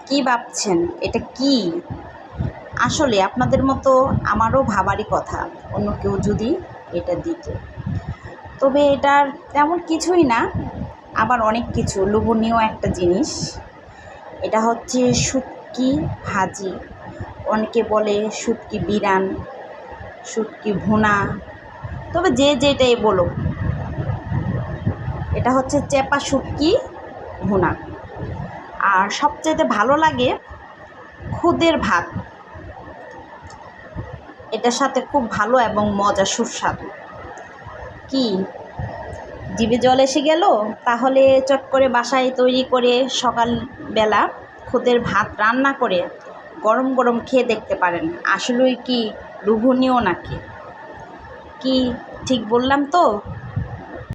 কি ভাবছেন? এটা কি? আসলে আপনাদের মতো আমারও ভাবারই কথা অন্য কেউ যদি এটা দিত। তবে এটার তেমন কিছুই না, আবার অনেক কিছু লোভনীয় একটা জিনিস। এটা হচ্ছে শুটকি ভাজি। অনেকে বলে শুটকি বিরান, শুটকি ভুনা, তবে যে যেটাই বলো, এটা হচ্ছে চেপা শুটকি ভুনা। আর সবচাইতে ভালো লাগে খুদের ভাত, এটার সাথে খুব ভালো এবং মজা সুস্বাদু। কি জিভে জল এসে গেল? তাহলে চট করে বাসায় তৈরি করে সকালবেলা খুদের ভাত রান্না করে গরম গরম খেয়ে দেখতে পারেন। আসলেই কি লোভনীয় নাকি? কি ঠিক বললাম তো?